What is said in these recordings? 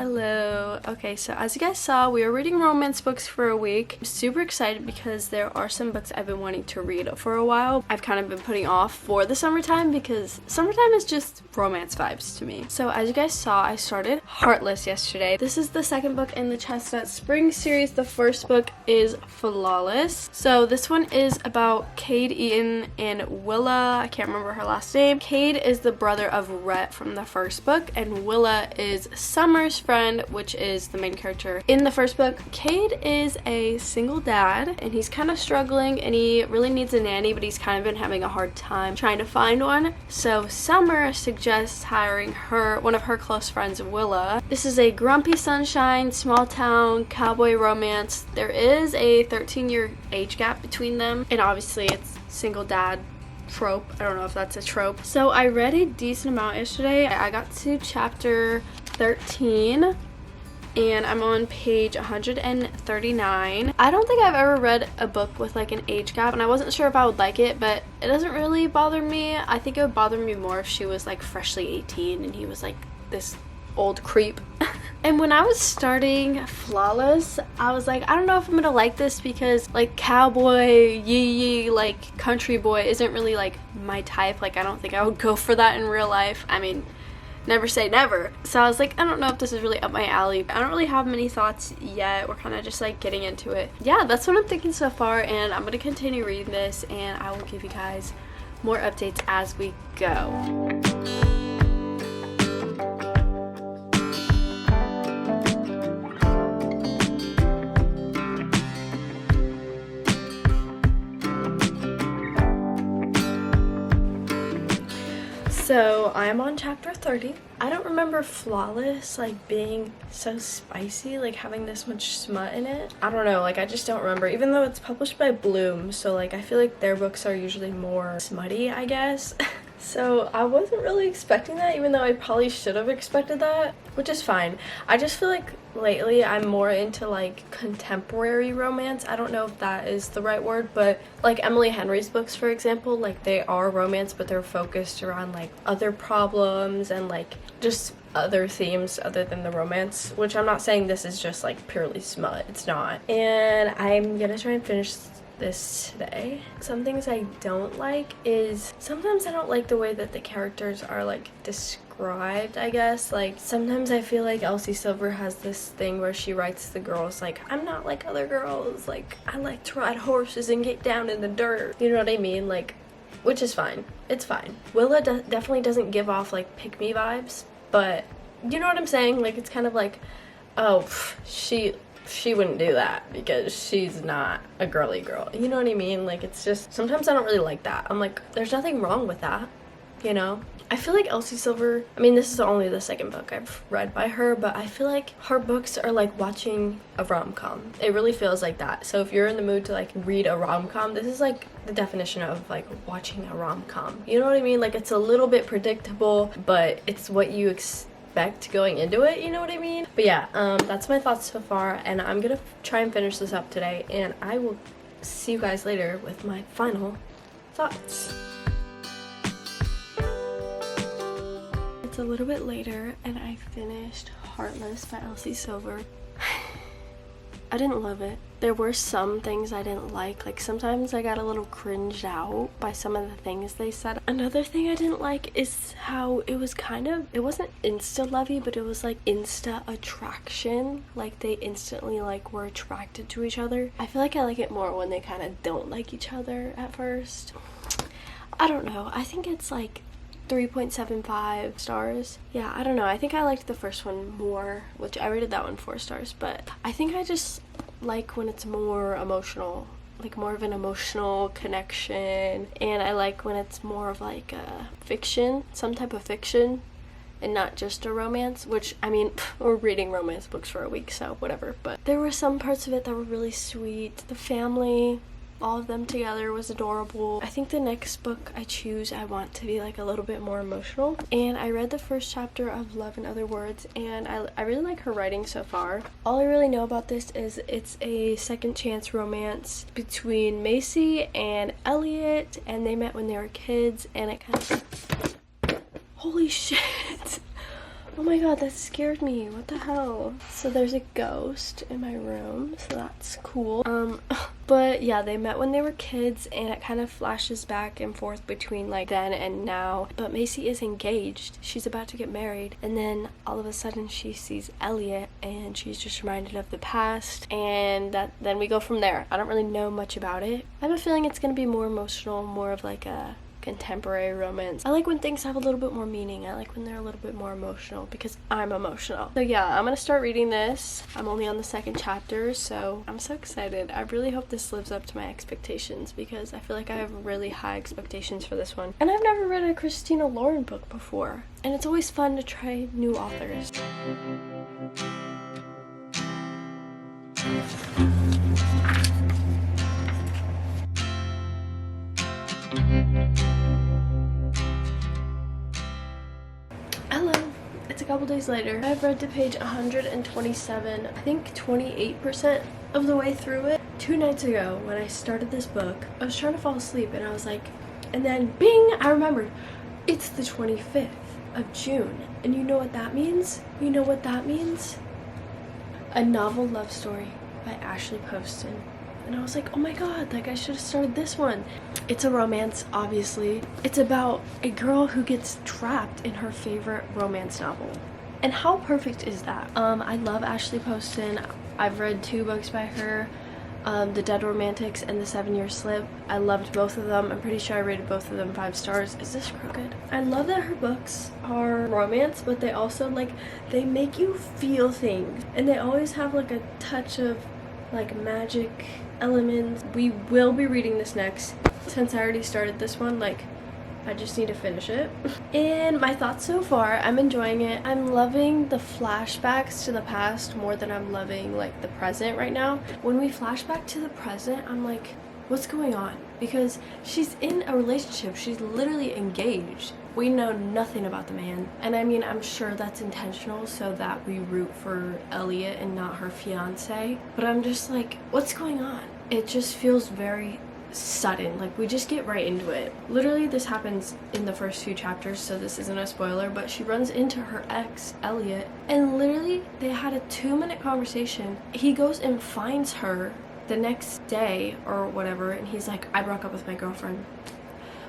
Hello. Okay, so as you guys saw, we are reading romance books for a week. I'm super excited because there are some books I've been wanting to read for a while. I've kind of been putting off for the summertime because summertime is just romance vibes to me. So as you guys saw, I started Heartless yesterday. This is the second book in the Chestnut Spring series. The first book is Flawless. So this one is about Cade Eaton and Willa. I can't remember her last name. Cade is the brother of Rhett from the first book, and Willa is Summer's friend, which is the main character in the first book. Cade is a single dad and he's kind of struggling and he really needs a nanny, but he's kind of been having a hard time trying to find one. So Summer suggests hiring one of her close friends, Willa. This is a grumpy sunshine, small town, cowboy romance. There is a 13-year age gap between them, and obviously it's single dad trope. I don't know if that's a trope. So I read a decent amount yesterday. I got to chapter 13 and I'm on page 139. I don't think I've ever read a book with like an age gap, and I wasn't sure if I would like it, but it doesn't really bother me. I think it would bother me more if she was like freshly 18 and he was like this old creep. And when I was starting Flawless, I was like, I don't know if I'm gonna like this because like cowboy, yee like country boy isn't really like my type. Like I don't think I would go for that in real life. I mean, never say never. So I was like, I don't know if this is really up my alley. I don't really have many thoughts yet. We're kind of just like getting into it. Yeah, that's what I'm thinking so far, and I'm gonna continue reading this and I will give you guys more updates as we go. So I'm on chapter 30. I don't remember Flawless like being so spicy, like having this much smut in it. I don't know, like I just don't remember, even though it's published by Bloom, so like I feel like their books are usually more smutty, I guess. So I wasn't really expecting that, even though I probably should have expected that, which is fine. I just feel like lately I'm more into like contemporary romance. I don't know if that is the right word, but like Emily Henry's books, for example, like they are romance, but they're focused around like other problems and like just other themes other than the romance, which I'm not saying this is just like purely smut. It's not. And I'm gonna try and finish this today. Some things I don't like is sometimes I don't like the way that the characters are like described, I guess. Like sometimes I feel like Elsie Silver has this thing where she writes the girls like, I'm not like other girls, like I like to ride horses and get down in the dirt, you know what I mean? Like, which is fine. It's fine. Willa definitely doesn't give off like pick me vibes, but you know what I'm saying? Like it's kind of like, oh, she wouldn't do that because she's not a girly girl, you know what I mean? Like it's just, sometimes I don't really like that. I'm like, there's nothing wrong with that, you know? I feel like Elsie Silver, I mean this is only the second book I've read by her, but I feel like her books are like watching a rom-com. It really feels like that. So if you're in the mood to like read a rom-com, this is like the definition of like watching a rom-com, you know what I mean? Like it's a little bit predictable, but it's what you expect going into it, you know what I mean? But yeah, that's my thoughts so far, and I'm gonna try and finish this up today, and I will see you guys later with my final thoughts. It's a little bit later and I finished Heartless by Elsie Silver. I didn't love it. There were some things I didn't like sometimes I got a little cringed out by some of the things they said. Another thing I didn't like is how it was kind of, it wasn't insta-lovey, but it was like insta-attraction. Like they instantly like were attracted to each other. I feel like I like it more when they kind of don't like each other at first. I don't know. I think it's like 3.75 stars. Yeah, I don't know. I think I liked the first one more, which I rated that one 4 stars, but I think I just like when it's more emotional, like more of an emotional connection, and I like when it's more of like a fiction, some type of fiction, and not just a romance, which, I mean, we're reading romance books for a week, so whatever, but there were some parts of it that were really sweet. The family, all of them together was adorable. I think the next book I choose, I want to be like a little bit more emotional. And I read the first chapter of Love and Other Words, and I really like her writing so far. All I really know about this is it's a second chance romance between Macy and Elliot, and they met when they were kids, and it kind of... Holy shit! Oh my god, that scared me. What the hell? So there's a ghost in my room, so that's cool. But yeah, they met when they were kids, and it kind of flashes back and forth between like then and now. But Macy is engaged. She's about to get married, and then all of a sudden she sees Elliot, and she's just reminded of the past, and then we go from there. I don't really know much about it. I have a feeling it's gonna be more emotional, more of like a contemporary romance. I like when things have a little bit more meaning. I like when they're a little bit more emotional because I'm emotional. So yeah, I'm gonna start reading this. I'm only on the second chapter, so I'm so excited. I really hope this lives up to my expectations because I feel like I have really high expectations for this one. And I've never read a Christina Lauren book before, and it's always fun to try new authors. Hello, it's a couple days later. I've read to page 127, I think 28% of the way through it. 2 nights ago, when I started this book, I was trying to fall asleep and I was like, and then bing, I remembered, it's the 25th of June. And you know what that means? You know what that means? A novel love story by Ashley Poston. And I was like, oh my god, like I should have started this one. It's a romance, obviously. It's about a girl who gets trapped in her favorite romance novel. And how perfect is that? I love Ashley Poston. I've read 2 books by her, The Dead Romantics and The 7-Year Slip. I loved both of them. I'm pretty sure I rated both of them 5 stars. Is this crooked? I love that her books are romance, but they also they make you feel things. And they always have like a touch of like magic elements. We will be reading this next. Since I already started this one, I just need to finish it. And my thoughts so far, I'm enjoying it. I'm loving the flashbacks to the past more than I'm loving the present right now. When we flash back to the present, I'm like, what's going on? Because she's in a relationship. She's literally engaged. We know nothing about the man. And I mean, I'm sure that's intentional so that we root for Elliot and not her fiance. But I'm just like, what's going on? It just feels very sudden. We just get right into it. Literally, this happens in the first few chapters, so this isn't a spoiler, but she runs into her ex, Elliot, and literally they had a 2-minute conversation. He goes and finds her the next day or whatever, and he's like, I broke up with my girlfriend.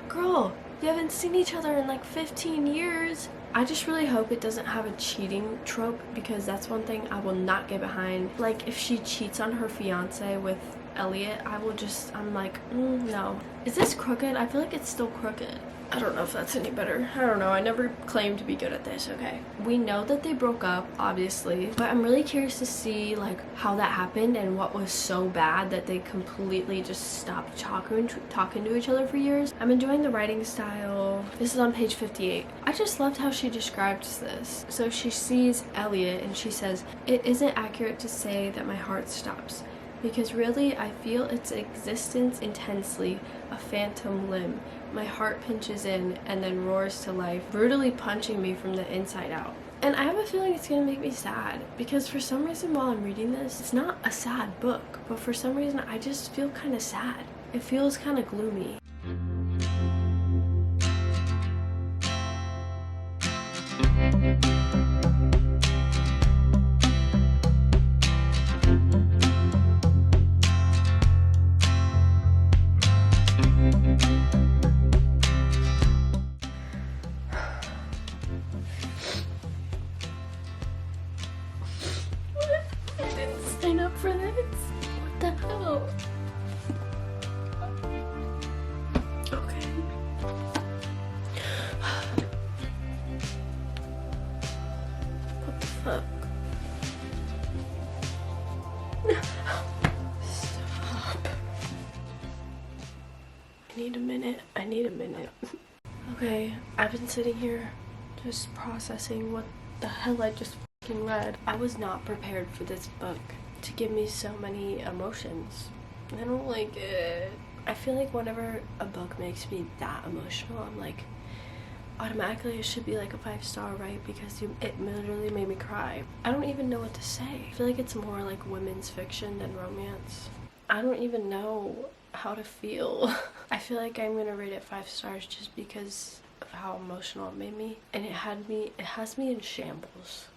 Girl, you haven't seen each other in 15 years. I just really hope it doesn't have a cheating trope, because that's one thing I will not get behind. If she cheats on her fiance with Elliot, I'm like, no. Is this crooked? I feel like it's still crooked. I don't know if that's any better. I don't know. I never claimed to be good at this, okay? We know that they broke up, obviously, but I'm really curious to see, how that happened and what was so bad that they completely just stopped talking to each other for years. I'm enjoying the writing style. This is on page 58. I just loved how she describes this. So she sees Elliot and she says, it isn't accurate to say that my heart stops, because really I feel its existence intensely, a phantom limb. My heart pinches in and then roars to life, brutally punching me from the inside out. And I have a feeling it's gonna make me sad, because for some reason while I'm reading this, it's not a sad book, but for some reason I just feel kind of sad. It feels kind of gloomy. Sign up for this? What the hell? Okay. What the fuck? Stop. I need a minute. I need a minute. Okay, I've been sitting here just processing what the hell I just fucking read. I was not prepared for this book to give me so many emotions. I don't like it. I feel like whenever a book makes me that emotional, I'm like, automatically it should be a 5-star, right? Because it literally made me cry. I don't even know what to say. I feel like it's more like women's fiction than romance. I don't even know how to feel. I feel like I'm gonna rate it 5 stars just because of how emotional it made me, and it has me in shambles,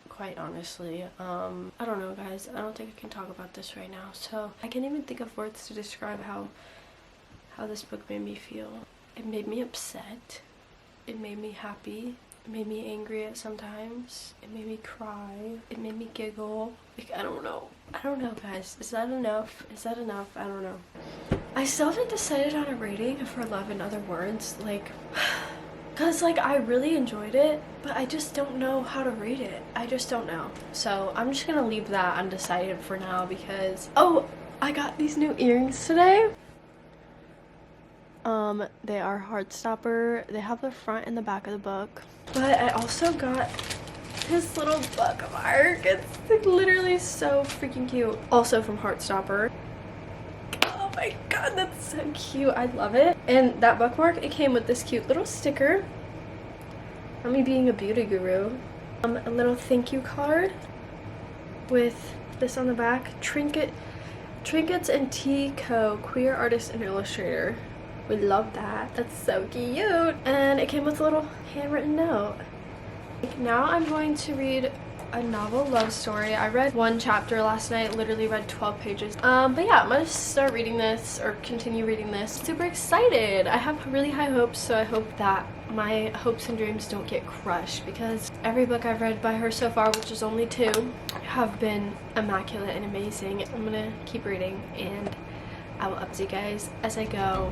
quite honestly. I don't know, guys. I don't think I can talk about this right now, so I can't even think of words to describe how this book made me feel. It made me upset, it made me happy, it made me angry at sometimes, it made me cry, it made me giggle. Like, I don't know, guys. Is that enough? I don't know. I still haven't decided on a rating for Love in Other Words, like, because like I really enjoyed it, but I just don't know how to rate it. I just don't know. So I'm just gonna leave that undecided for now because, oh, I got these new earrings today. They are Heartstopper. They have the front and the back of the book. But I also got this little bookmark. It's like literally so freaking cute. Also from Heartstopper. Oh my god, that's so cute. I love it. And that bookmark, it came with this cute little sticker. Not me being a beauty guru. A little thank you card with this on the back. Trinkets and Tea Co. Queer artist and illustrator. We love that. That's so cute. And it came with a little handwritten note. Now I'm going to read a novel love story. I read one chapter last night, literally read 12 pages. But yeah, I'm gonna start reading this or continue reading this. Super excited. I have really high hopes, so I hope that my hopes and dreams don't get crushed, because every book I've read by her so far, which is only 2, have been immaculate and amazing. I'm gonna keep reading and I will update you guys as I go.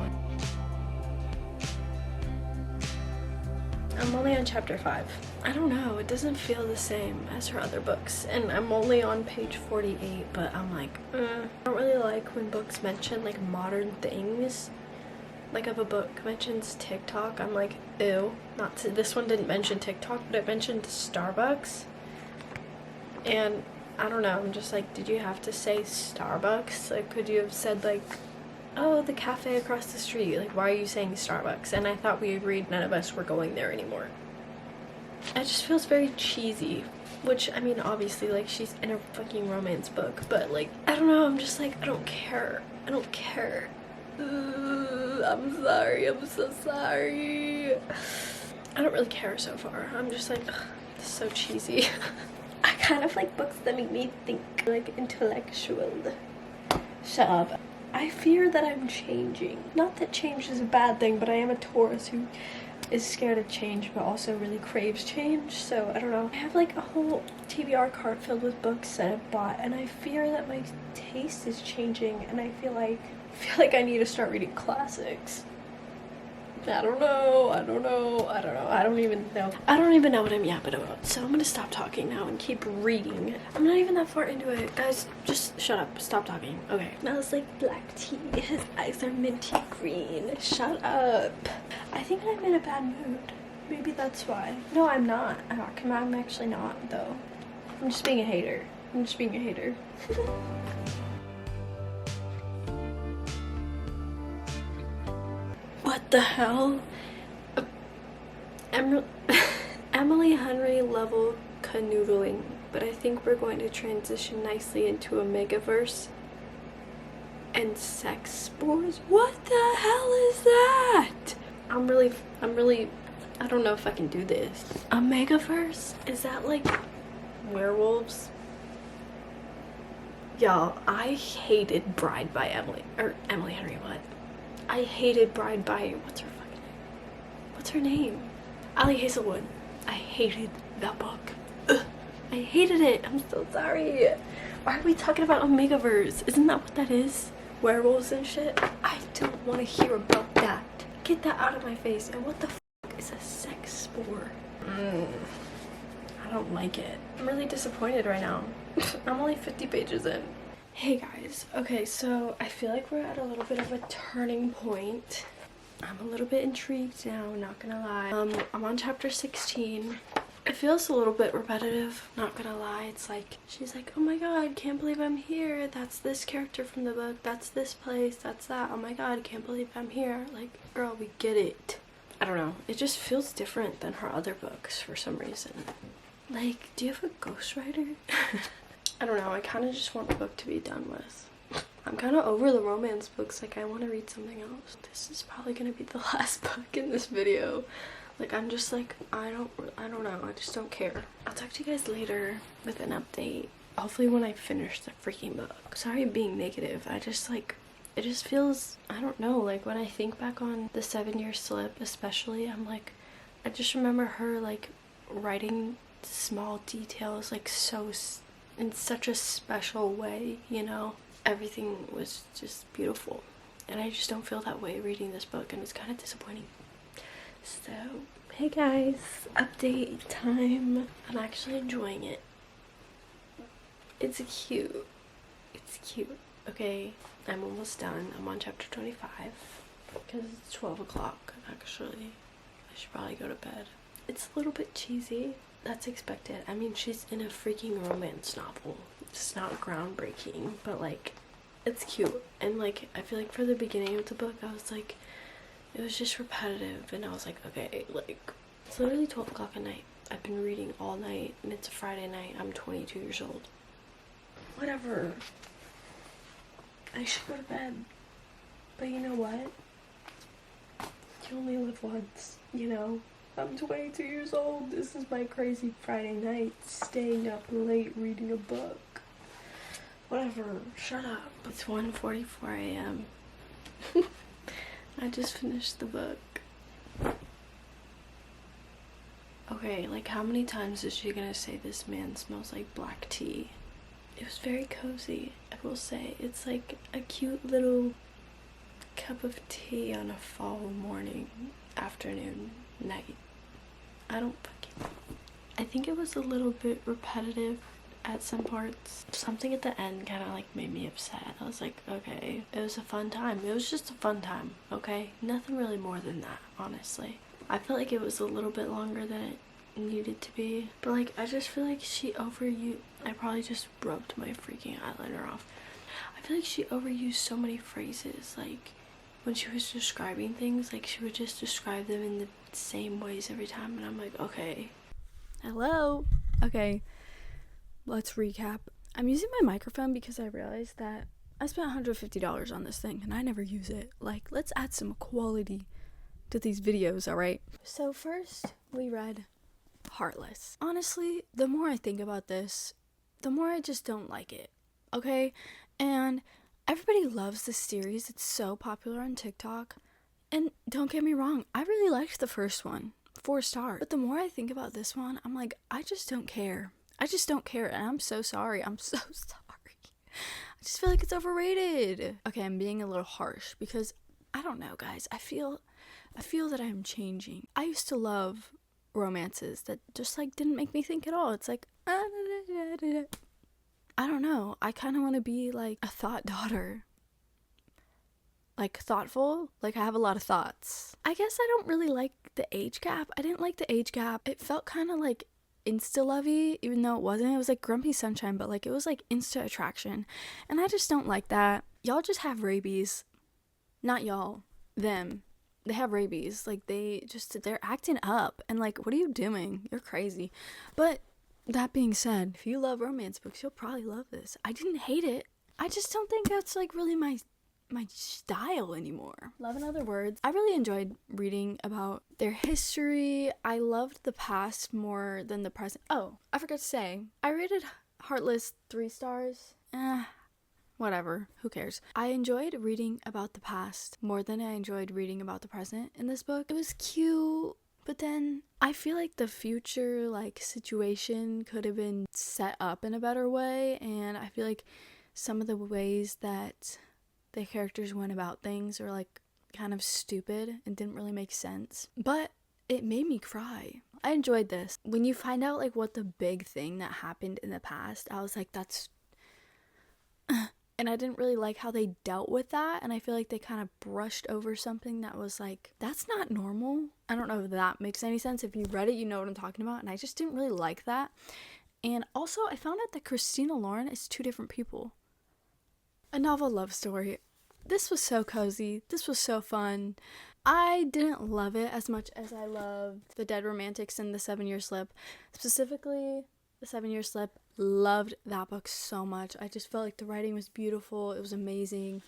I'm only on chapter 5. I don't know, it doesn't feel the same as her other books, and I'm only on page 48, but I'm like, I don't really like when books mention like modern things. Like if a book mentions TikTok, I'm like, ew. This one didn't mention TikTok, but it mentioned Starbucks, and I don't know, I'm just like, did you have to say Starbucks? Like, could you have said like, oh, the cafe across the street? Like, why are you saying Starbucks? And I thought we agreed none of us were going there anymore. It just feels very cheesy, which, I mean, obviously, like, she's in a fucking romance book, but like, I don't know, I'm just like, I don't care. I'm sorry, I'm so sorry. I don't really care so far. I'm just like, ugh, this is so cheesy. I kind of like books that make me think, like, intellectual. Shut up. I fear that I'm changing. Not that change is a bad thing, but I am a Taurus who is scared of change but also really craves change, so I don't know. I have like a whole TBR cart filled with books that I've bought, and I fear that my taste is changing, and I feel like I need to start reading classics. I don't even know what I'm yapping about, so I'm gonna stop talking now and keep reading. I'm not even that far into it. Guys, just shut up. Stop talking. Okay. Smells like black tea. His eyes are minty green. Shut up. I think I'm in a bad mood. Maybe that's why. No, I'm not. I'm actually not, though. I'm just being a hater. What the hell? Emily Henry level canoodling, but I think we're going to transition nicely into a megaverse and sex spores. What the hell is that? I'm really, I don't know if I can do this. A megaverse? Is that like werewolves? Y'all, I hated Bride by Emily Henry, what? I hated Bride by, what's her name? Ali Hazelwood. I hated that book. Ugh. I hated it. I'm so sorry. Why are we talking about Omegaverse? Isn't that what that is? Werewolves and shit? I don't want to hear about that. Get that out of my face. And what the fuck is a sex spore? I don't like it. I'm really disappointed right now. I'm only 50 pages in. Hey guys. Okay, so I feel like we're at a little bit of a turning point. I'm a little bit intrigued now, not gonna lie. I'm on chapter 16. It feels a little bit repetitive, not gonna lie. It's like, she's like, oh my god, can't believe I'm here. That's this character from the book. That's this place. That's that. Oh my god, can't believe I'm here. Like, girl, we get it. I don't know. It just feels different than her other books for some reason. Like, do you have a ghostwriter? I don't know. I kind of just want the book to be done with. I'm kind of over the romance books. Like, I want to read something else. This is probably going to be the last book in this video. Like, I'm just like, I don't know, I just don't care. I'll talk to you guys later with an update. Hopefully when I finish the freaking book. Sorry being negative, I just like, it just feels, I don't know, like when I think back on the 7-year slip especially, I'm like, I just remember her like writing small details like so in such a special way, you know? Everything was just beautiful. And I just don't feel that way reading this book, and it's kind of disappointing. So, hey guys, update time. I'm actually enjoying it. It's cute. It's cute. Okay, I'm almost done. I'm on chapter 25 because it's 12 o'clock actually. I should probably go to bed. It's a little bit cheesy. That's expected. I mean, she's in a freaking romance novel. It's not groundbreaking, but like, it's cute. And like, I feel like for the beginning of the book, I was like, it was just repetitive, and I was like, okay, like, it's literally 12 o'clock at night. I've been reading all night, and it's a Friday night. I'm 22 years old. Whatever. I should go to bed. But you know what? You only live once, you know? I'm 22 years old. This is my crazy Friday night, staying up late reading a book. Whatever. Shut up. It's 1:44 a.m. I just finished the book. Okay, like how many times is she gonna say this man smells like black tea? It was very cozy, I will say. It's like a cute little cup of tea on a fall morning, afternoon, night. I don't fucking know. I think it was a little bit repetitive at some parts. Something at the end kind of like made me upset. I was like, okay, it was a fun time. It was just a fun time, okay? Nothing really more than that, honestly. I felt like it was a little bit longer than it needed to be. But like, I just feel like she overused. I probably just rubbed my freaking eyeliner off. I feel like she overused so many phrases. Like, when she was describing things, like she would just describe them in the same ways every time. And I'm like, okay. Hello? Okay. Let's recap. I'm using my microphone because I realized that I spent $150 on this thing and I never use it. Like, let's add some quality to these videos, alright? So first, we read Heartless. Honestly, the more I think about this, the more I just don't like it, okay? And everybody loves this series. It's so popular on TikTok. And don't get me wrong, I really liked the first one. 4 stars. But the more I think about this one, I'm like, I just don't care. I just don't care, and I'm so sorry. I'm so sorry. I just feel like it's overrated. Okay, I'm being a little harsh because I don't know, guys. I feel that I'm changing. I used to love romances that just like didn't make me think at all. It's like I don't know. I kind of want to be like a thought daughter. Like thoughtful, like I have a lot of thoughts. I guess I don't really like the age gap. I didn't like the age gap. It felt kind of like insta-lovey, even though it wasn't. It was like Grumpy Sunshine, but like it was like insta attraction, and I just don't like that. Y'all just have rabies. Not y'all, them. They have rabies. Like they're acting up, and like, what are you doing? You're crazy. But that being said, if you love romance books, you'll probably love this. I didn't hate it. I just don't think that's like really my style anymore. Love in Other Words. I really enjoyed reading about their history. I loved the past more than the present. Oh, I forgot to say, I rated Heartless 3 stars. Whatever, who cares? I enjoyed reading about the past more than I enjoyed reading about the present in this book. It was cute, but then I feel like the future like situation could have been set up in a better way, and I feel like some of the ways that the characters went about things are like kind of stupid and didn't really make sense. But it made me cry. I enjoyed this. When you find out like what the big thing that happened in the past, I was like, that's and I didn't really like how they dealt with that, and I feel like they kind of brushed over something that was like, that's not normal. I don't know if that makes any sense. If you read it, you know what I'm talking about, and I just didn't really like that. And also, I found out that Christina Lauren is 2 different people. A novel love story. This was so cozy. This was so fun. I didn't love it as much as I loved The Dead Romantics and The 7-Year Slip. Specifically, The 7-Year Slip. Loved that book so much. I just felt like the writing was beautiful. It was amazing.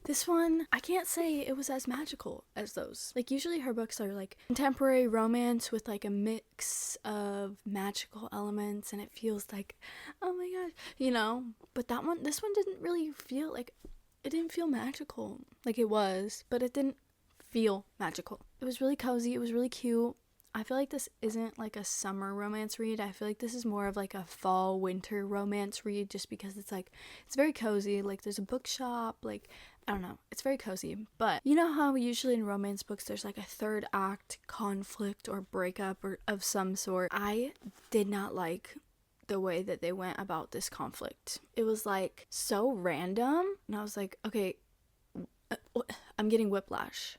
This one, I can't say it was as magical as those. Like, usually her books are like contemporary romance with like a mix of magical elements, and it feels like, oh my gosh, you know? But this one didn't really feel like, it didn't feel magical. Like it was, but it didn't feel magical. It was really cozy, it was really cute. I feel like this isn't like a summer romance read. I feel like this is more of like a fall winter romance read, just because it's like, it's very cozy. Like there's a bookshop, like, I don't know, it's very cozy. But you know how usually in romance books there's like a third act conflict or breakup or of some sort? I did not like the way that they went about this conflict. It was like so random, and I was like, okay, I'm getting whiplash.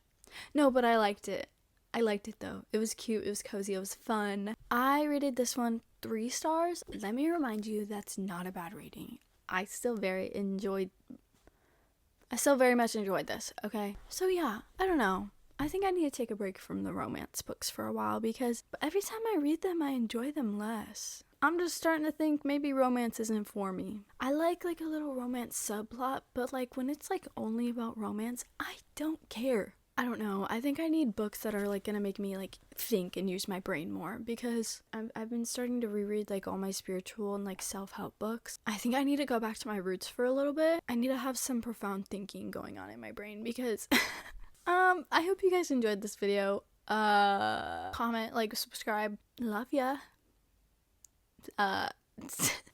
No, but I liked it. I liked it though. It was cute, it was cozy, it was fun. I rated this one 3 stars. Let me remind you, that's not a bad rating. I still very much enjoyed this, okay? So yeah, I don't know. I think I need to take a break from the romance books for a while, because every time I read them, I enjoy them less. I'm just starting to think maybe romance isn't for me. I like a little romance subplot, but like when it's like only about romance, I don't care. I don't know. I think I need books that are like gonna make me like think and use my brain more, because I've been starting to reread like all my spiritual and like self-help books. I think I need to go back to my roots for a little bit. I need to have some profound thinking going on in my brain, because I hope you guys enjoyed this video. Comment, like, subscribe. Love ya. I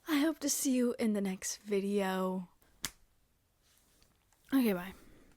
hope to see you in the next video. Okay, bye.